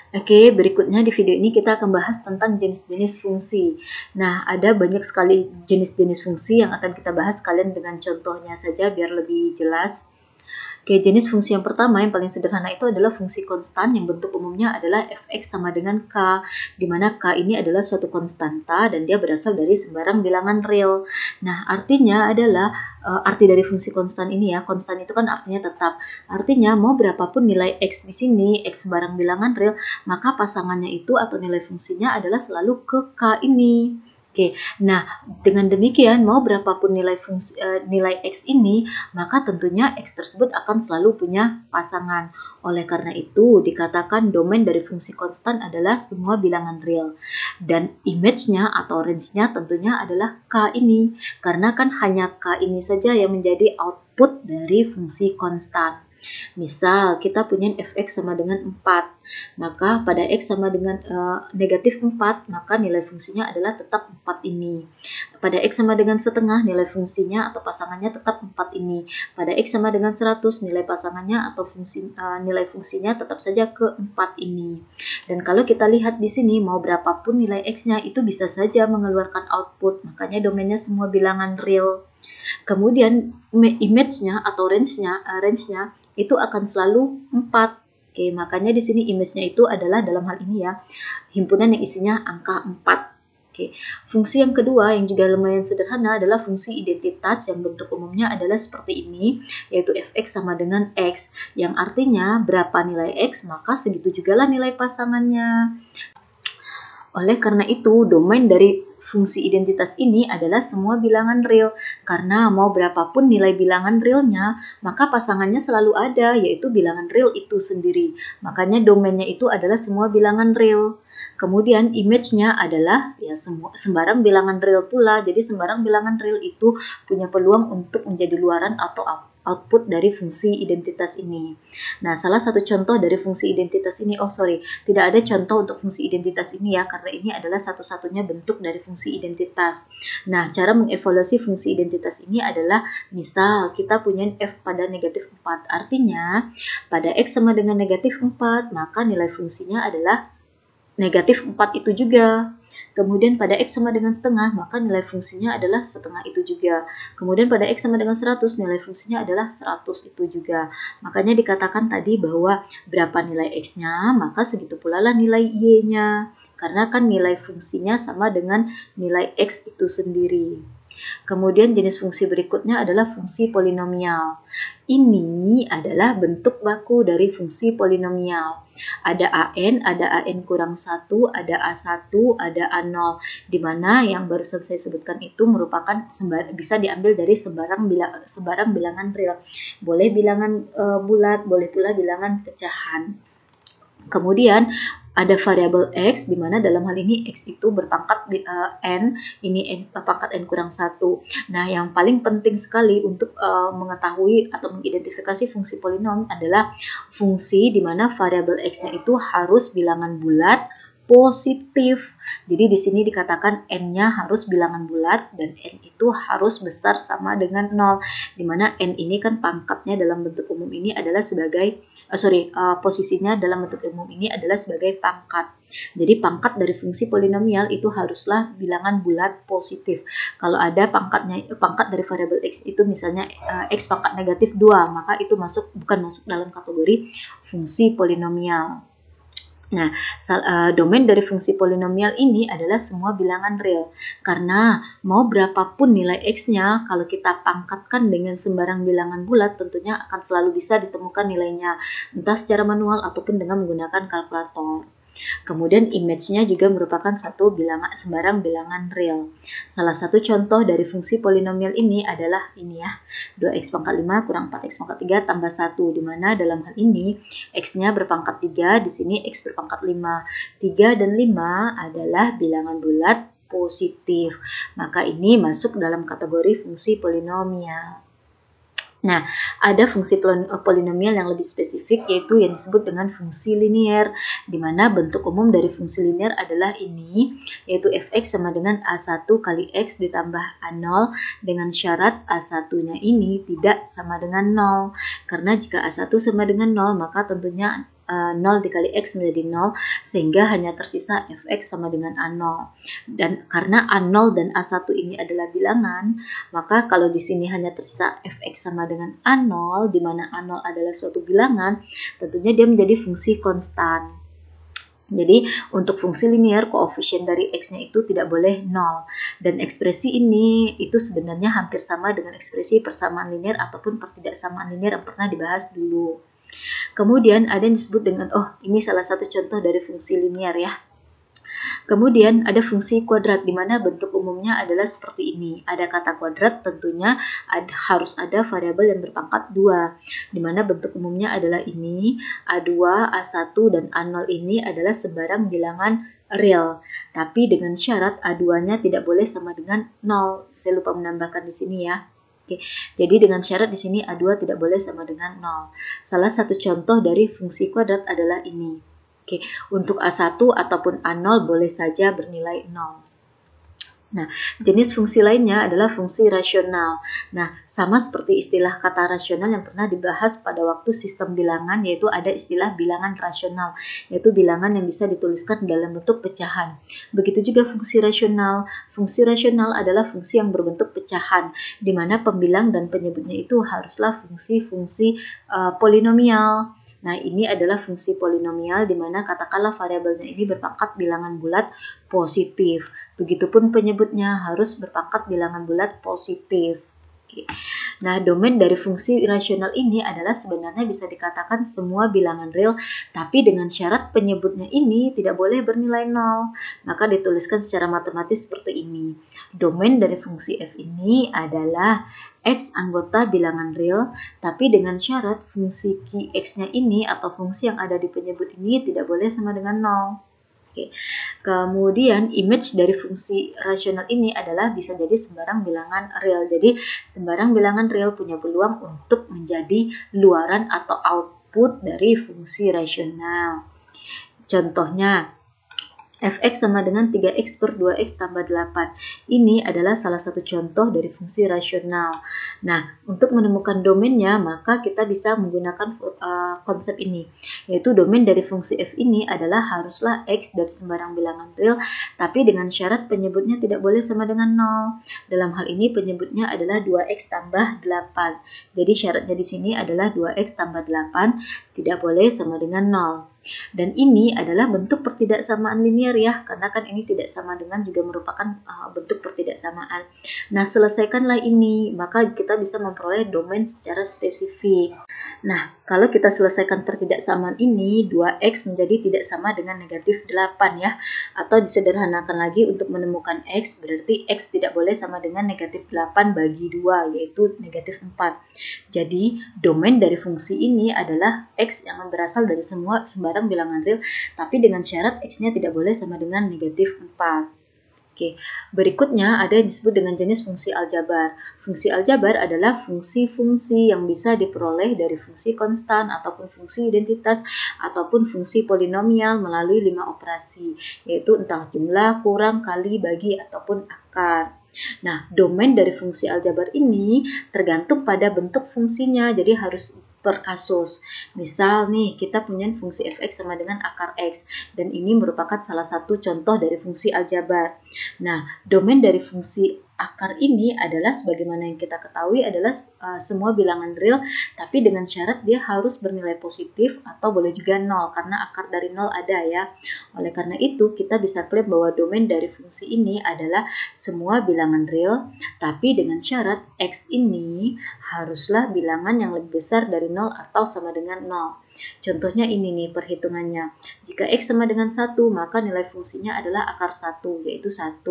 Oke, berikutnya di video ini kita akan bahas tentang jenis-jenis fungsi. Nah, ada banyak sekali jenis-jenis fungsi yang akan kita bahas, kalian dengan contohnya saja biar lebih jelas. Oke, jenis fungsi yang pertama yang paling sederhana itu adalah fungsi konstan yang bentuk umumnya adalah fx sama dengan k, di mana k ini adalah suatu konstanta dan dia berasal dari sembarang bilangan real. Nah, artinya adalah arti dari fungsi konstan ini ya, konstan itu kan artinya tetap. Artinya mau berapapun nilai x di sini, x sembarang bilangan real, maka pasangannya itu atau nilai fungsinya adalah selalu ke k ini. Oke, nah dengan demikian mau berapapun nilai nilai x ini, maka tentunya x tersebut akan selalu punya pasangan. Oleh karena itu dikatakan domain dari fungsi konstan adalah semua bilangan real. Dan image-nya atau range-nya tentunya adalah k ini. Karena kan hanya k ini saja yang menjadi output dari fungsi konstan. Misal kita punya fx sama dengan 4. Maka pada x sama dengan negatif 4, maka nilai fungsinya adalah tetap 4 ini. Pada x sama dengan setengah, nilai fungsinya atau pasangannya tetap 4 ini. Pada x sama dengan 100, nilai pasangannya atau nilai fungsinya tetap saja ke 4 ini. Dan kalau kita lihat di sini, mau berapapun nilai x-nya itu bisa saja mengeluarkan output. Makanya domainnya semua bilangan real. Kemudian image-nya atau range-nya itu akan selalu 4. Oke, makanya di sini image-nya itu adalah dalam hal ini ya, himpunan yang isinya angka 4. Oke, fungsi yang kedua yang juga lumayan sederhana adalah fungsi identitas yang bentuk umumnya adalah seperti ini, yaitu fx sama dengan x, yang artinya berapa nilai x maka segitu juga lah nilai pasangannya. Oleh karena itu, domain dari fungsi identitas ini adalah semua bilangan real, karena mau berapapun nilai bilangan realnya, maka pasangannya selalu ada, yaitu bilangan real itu sendiri. Makanya domainnya itu adalah semua bilangan real. Kemudian image-nya adalah ya sembarang bilangan real pula, jadi sembarang bilangan real itu punya peluang untuk menjadi luaran atau output dari fungsi identitas ini. Nah, salah satu contoh dari fungsi identitas ini, tidak ada contoh untuk fungsi identitas ini ya, karena ini adalah satu-satunya bentuk dari fungsi identitas. Nah, cara mengevaluasi fungsi identitas ini adalah, misal kita punya f pada negatif 4, artinya pada x sama dengan negatif 4, maka nilai fungsinya adalah negatif 4 itu juga. Kemudian pada x sama dengan setengah, maka nilai fungsinya adalah setengah itu juga. Kemudian pada x sama dengan 100, nilai fungsinya adalah 100 itu juga. Makanya dikatakan tadi bahwa berapa nilai x-nya, maka segitu pula lah nilai y-nya. Karena kan nilai fungsinya sama dengan nilai x itu sendiri. Kemudian jenis fungsi berikutnya adalah fungsi polinomial. Ini adalah bentuk baku dari fungsi polinomial. Ada AN, ada AN kurang 1, ada A1, ada A0. Di mana yang barusan saya sebutkan itu merupakan bisa diambil dari sembarang bilangan real. Boleh bilangan bulat, boleh pula bilangan pecahan. Kemudian ada variabel x, di mana dalam hal ini x itu berpangkat n, ini pangkat n kurang 1. Nah, yang paling penting sekali untuk mengetahui atau mengidentifikasi fungsi polinom adalah fungsi di mana variabel x-nya itu harus bilangan bulat positif. Jadi di sini dikatakan n-nya harus bilangan bulat dan n itu harus besar sama dengan 0. Di mana n ini kan pangkatnya dalam bentuk umum ini adalah sebagai posisinya dalam bentuk umum ini adalah sebagai pangkat. Jadi pangkat dari fungsi polinomial itu haruslah bilangan bulat positif. Kalau ada pangkat dari variabel x itu misalnya x pangkat negatif 2, maka itu bukan masuk dalam kategori fungsi polinomial. Nah, domain dari fungsi polinomial ini adalah semua bilangan real. Karena mau berapapun nilai x-nya, kalau kita pangkatkan dengan sembarang bilangan bulat, tentunya akan selalu bisa ditemukan nilainya, entah secara manual ataupun dengan menggunakan kalkulator. Kemudian image-nya juga merupakan suatu sembarang bilangan real. Salah satu contoh dari fungsi polinomial ini adalah ini ya, 2x pangkat 5 kurang 4x pangkat 3 tambah 1, di mana dalam hal ini x-nya berpangkat 3, di sini x berpangkat 5. 3 dan 5 adalah bilangan bulat positif. Maka ini masuk dalam kategori fungsi polinomial. Nah, ada fungsi polinomial yang lebih spesifik, yaitu yang disebut dengan fungsi linier, di mana bentuk umum dari fungsi linier adalah ini, yaitu fx sama dengan a1 kali x ditambah a0 dengan syarat a1-nya ini tidak sama dengan 0. Karena jika a1 sama dengan 0, maka tentunya 0 dikali X menjadi 0, sehingga hanya tersisa fx sama dengan A0. Dan karena A0 dan A1 ini adalah bilangan, maka kalau di sini hanya tersisa fx sama dengan A0, di mana A0 adalah suatu bilangan, tentunya dia menjadi fungsi konstan. Jadi untuk fungsi linear, koefisien dari x-nya itu tidak boleh 0. Dan ekspresi ini itu sebenarnya hampir sama dengan ekspresi persamaan linear ataupun pertidaksamaan linear yang pernah dibahas dulu. Kemudian ada yang disebut dengan, ini salah satu contoh dari fungsi linear ya. Kemudian ada fungsi kuadrat, di mana bentuk umumnya adalah seperti ini. Ada kata kuadrat, tentunya harus ada variabel yang berpangkat 2, di mana bentuk umumnya adalah ini. A2, A1, dan A0 ini adalah sebarang bilangan real. Tapi dengan syarat A2-nya tidak boleh sama dengan 0. Saya lupa menambahkan di sini ya. Oke, jadi dengan syarat di sini A2 tidak boleh sama dengan 0. Salah satu contoh dari fungsi kuadrat adalah ini. Oke, untuk A1 ataupun A0 boleh saja bernilai 0. Nah, jenis fungsi lainnya adalah fungsi rasional. Nah, sama seperti istilah kata rasional yang pernah dibahas pada waktu sistem bilangan, yaitu ada istilah bilangan rasional, yaitu bilangan yang bisa dituliskan dalam bentuk pecahan. Begitu juga fungsi rasional. Fungsi rasional adalah fungsi yang berbentuk pecahan, di mana pembilang dan penyebutnya itu haruslah fungsi-fungsi polinomial. Nah, ini adalah fungsi polinomial di mana katakanlah variabelnya ini berpangkat bilangan bulat positif. Begitupun penyebutnya harus berpangkat bilangan bulat positif. Oke. Nah, domain dari fungsi rasional ini adalah sebenarnya bisa dikatakan semua bilangan real, tapi dengan syarat penyebutnya ini tidak boleh bernilai 0. Maka dituliskan secara matematis seperti ini. Domain dari fungsi f ini adalah X anggota bilangan real, tapi dengan syarat fungsi Q(x)-nya ini atau fungsi yang ada di penyebut ini tidak boleh sama dengan 0. Oke. Kemudian image dari fungsi rasional ini adalah bisa jadi sembarang bilangan real. Jadi sembarang bilangan real punya peluang untuk menjadi luaran atau output dari fungsi rasional. Contohnya, fx sama dengan 3x per 2x tambah 8. Ini adalah salah satu contoh dari fungsi rasional. Nah, untuk menemukan domainnya, maka kita bisa menggunakan konsep ini, yaitu domain dari fungsi f ini adalah haruslah x dari sembarang bilangan real, tapi dengan syarat penyebutnya tidak boleh sama dengan 0. Dalam hal ini penyebutnya adalah 2x tambah 8. Jadi syaratnya di sini adalah 2x tambah 8 tidak boleh sama dengan 0. Dan ini adalah bentuk pertidaksamaan linear ya, karena kan ini tidak sama dengan juga merupakan bentuk pertidaksamaan. Nah, selesaikanlah ini, maka kita bisa memperoleh domain secara spesifik. Nah, kalau kita selesaikan pertidaksamaan ini, 2x menjadi tidak sama dengan negatif 8 ya. Atau disederhanakan lagi untuk menemukan x, berarti x tidak boleh sama dengan negatif 8 bagi 2, yaitu negatif 4. Jadi, domain dari fungsi ini adalah x yang berasal dari sembarang bilangan real, tapi dengan syarat x-nya tidak boleh sama dengan negatif 4. Oke, berikutnya ada yang disebut dengan jenis fungsi aljabar. Fungsi aljabar adalah fungsi-fungsi yang bisa diperoleh dari fungsi konstan ataupun fungsi identitas ataupun fungsi polinomial melalui 5 operasi, yaitu entah jumlah, kurang, kali, bagi, ataupun akar. Nah, domain dari fungsi aljabar ini tergantung pada bentuk fungsinya, jadi harus per kasus. Misal nih, kita punya fungsi fx sama dengan akar x, dan ini merupakan salah satu contoh dari fungsi aljabar. Nah, domain dari fungsi akar ini adalah sebagaimana yang kita ketahui adalah semua bilangan real, tapi dengan syarat dia harus bernilai positif atau boleh juga 0, karena akar dari 0 ada ya. Oleh karena itu, kita bisa klaim bahwa domain dari fungsi ini adalah semua bilangan real, tapi dengan syarat x ini haruslah bilangan yang lebih besar dari 0 atau sama dengan 0. Contohnya ini nih perhitungannya. Jika x sama dengan 1, maka nilai fungsinya adalah akar 1, yaitu 1.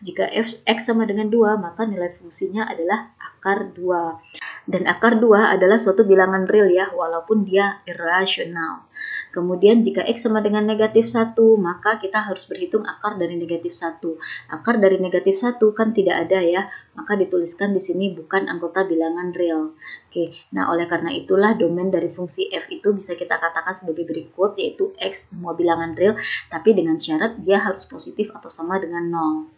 Jika x sama dengan 2, maka nilai fungsinya adalah akar 2. Dan akar 2 adalah suatu bilangan real ya, walaupun dia irrasional. Kemudian jika x sama dengan negatif 1, maka kita harus berhitung akar dari negatif 1. Akar dari negatif 1 kan tidak ada ya, maka dituliskan di sini bukan anggota bilangan real. Oke, nah oleh karena itulah domain dari fungsi f itu bisa kita katakan sebagai berikut, yaitu x semua bilangan real, tapi dengan syarat dia harus positif atau sama dengan 0.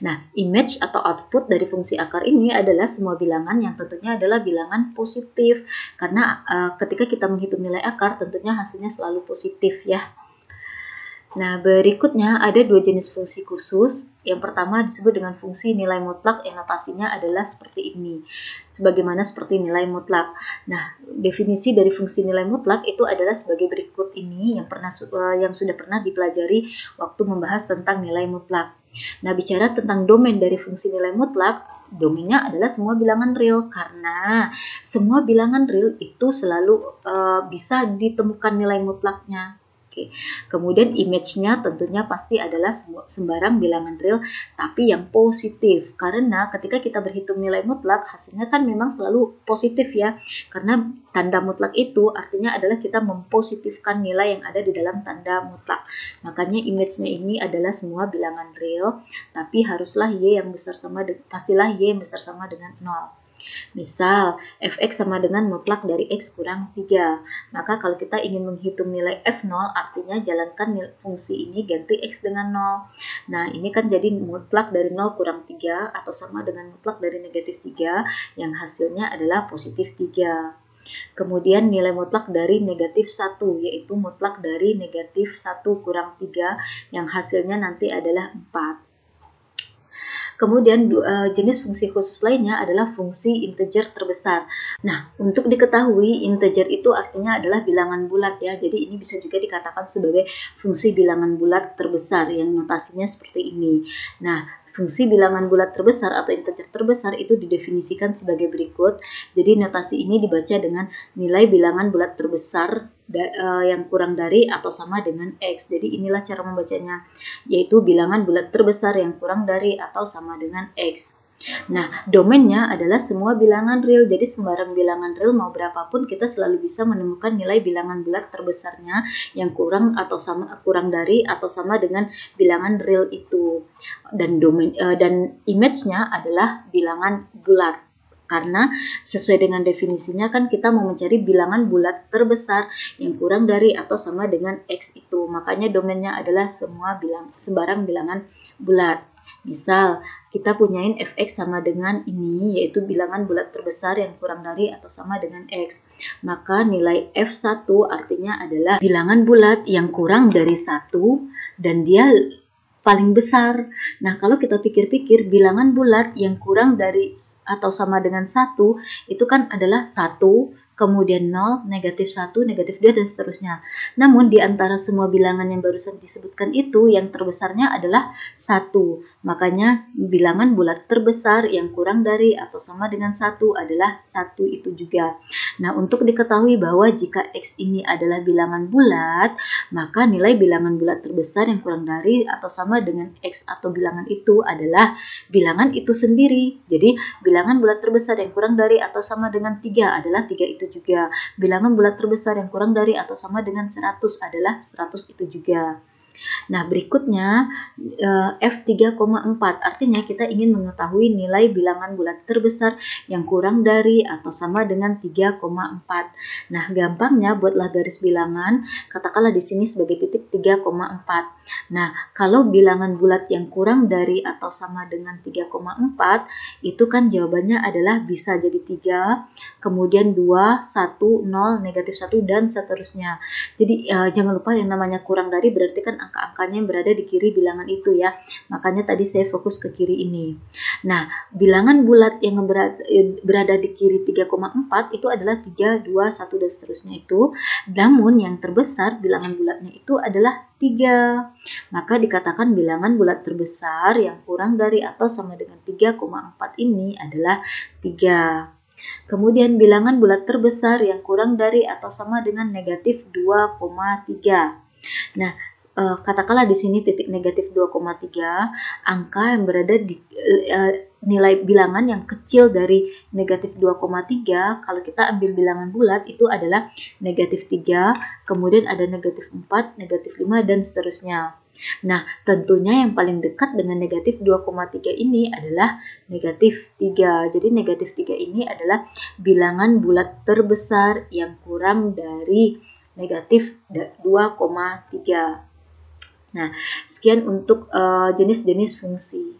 Nah, image atau output dari fungsi akar ini adalah semua bilangan yang tentunya adalah bilangan positif. Karena ketika kita menghitung nilai akar, tentunya hasilnya selalu positif ya. Nah, berikutnya ada dua jenis fungsi khusus. Yang pertama disebut dengan fungsi nilai mutlak yang notasinya adalah seperti ini. Sebagaimana seperti nilai mutlak. Nah, definisi dari fungsi nilai mutlak itu adalah sebagai berikut ini yang sudah pernah dipelajari waktu membahas tentang nilai mutlak. Nah, bicara tentang domain dari fungsi nilai mutlak, domainnya adalah semua bilangan real karena semua bilangan real itu selalu bisa ditemukan nilai mutlaknya. Oke. Kemudian image-nya tentunya pasti adalah sembarang bilangan real tapi yang positif. Karena ketika kita berhitung nilai mutlak, hasilnya kan memang selalu positif ya. Karena tanda mutlak itu artinya adalah kita mempositifkan nilai yang ada di dalam tanda mutlak. Makanya image-nya ini adalah semua bilangan real, tapi haruslah y yang besar pastilah y yang besar sama dengan 0. Misal, fx sama dengan mutlak dari x kurang 3. Maka kalau kita ingin menghitung nilai f0, artinya jalankan fungsi ini ganti x dengan 0. Nah, ini kan jadi mutlak dari 0 kurang 3 atau sama dengan mutlak dari negatif 3 yang hasilnya adalah positif 3. Kemudian nilai mutlak dari negatif 1, yaitu mutlak dari negatif 1 kurang 3 yang hasilnya nanti adalah 4. Kemudian jenis fungsi khusus lainnya adalah fungsi integer terbesar. Nah, untuk diketahui integer itu artinya adalah bilangan bulat ya. Jadi ini bisa juga dikatakan sebagai fungsi bilangan bulat terbesar yang notasinya seperti ini. Nah, fungsi bilangan bulat terbesar atau integer terbesar itu didefinisikan sebagai berikut. Jadi notasi ini dibaca dengan nilai bilangan bulat terbesar yang kurang dari atau sama dengan X. Jadi inilah cara membacanya, yaitu bilangan bulat terbesar yang kurang dari atau sama dengan X. Nah, domainnya adalah semua bilangan real. Jadi sembarang bilangan real mau berapapun kita selalu bisa menemukan nilai bilangan bulat terbesarnya yang kurang dari atau sama dengan bilangan real itu. Dan image-nya adalah bilangan bulat. Karena sesuai dengan definisinya kan kita mau mencari bilangan bulat terbesar yang kurang dari atau sama dengan X itu. Makanya domainnya adalah sembarang bilangan bulat. Misal, kita punyain fx sama dengan ini, yaitu bilangan bulat terbesar yang kurang dari atau sama dengan x. Maka nilai f1 artinya adalah bilangan bulat yang kurang dari 1 dan dia paling besar. Nah, kalau kita pikir-pikir, bilangan bulat yang kurang dari atau sama dengan 1 itu kan adalah 1, kemudian 0, negatif 1, negatif 2, dan seterusnya. Namun, di antara semua bilangan yang barusan disebutkan itu, yang terbesarnya adalah 1. Makanya, bilangan bulat terbesar yang kurang dari atau sama dengan 1 adalah 1 itu juga. Nah, untuk diketahui bahwa jika X ini adalah bilangan bulat, maka nilai bilangan bulat terbesar yang kurang dari atau sama dengan X atau bilangan itu adalah bilangan itu sendiri. Jadi, bilangan bulat terbesar yang kurang dari atau sama dengan 3 adalah 3 itu juga. Bilangan bulat terbesar yang kurang dari atau sama dengan 100 adalah 100 itu juga. Nah, berikutnya F3,4 artinya kita ingin mengetahui nilai bilangan bulat terbesar yang kurang dari atau sama dengan 3,4. Nah, gampangnya buatlah garis bilangan, katakanlah di sini sebagai titik 3,4. Nah, kalau bilangan bulat yang kurang dari atau sama dengan 3,4 itu kan jawabannya adalah bisa jadi 3, kemudian 2, 1, 0, negatif 1, dan seterusnya. Jadi jangan lupa yang namanya kurang dari berarti kan angka-angkanya yang berada di kiri bilangan itu ya. Makanya tadi saya fokus ke kiri ini. Nah, bilangan bulat yang berada di kiri 3,4 itu adalah 3, 2, 1, dan seterusnya itu. Namun yang terbesar bilangan bulatnya itu adalah 3. Maka dikatakan bilangan bulat terbesar yang kurang dari atau sama dengan 3,4 ini adalah 3. Kemudian bilangan bulat terbesar yang kurang dari atau sama dengan negatif 2,3. Nah, katakanlah di sini titik negatif 2,3, angka yang berada di nilai bilangan yang kecil dari negatif 2,3, kalau kita ambil bilangan bulat itu adalah negatif 3, kemudian ada negatif 4, negatif 5, dan seterusnya. Nah, tentunya yang paling dekat dengan negatif 2,3 ini adalah negatif 3. Jadi negatif 3 ini adalah bilangan bulat terbesar yang kurang dari negatif 2,3. Nah, sekian untuk jenis-jenis fungsi.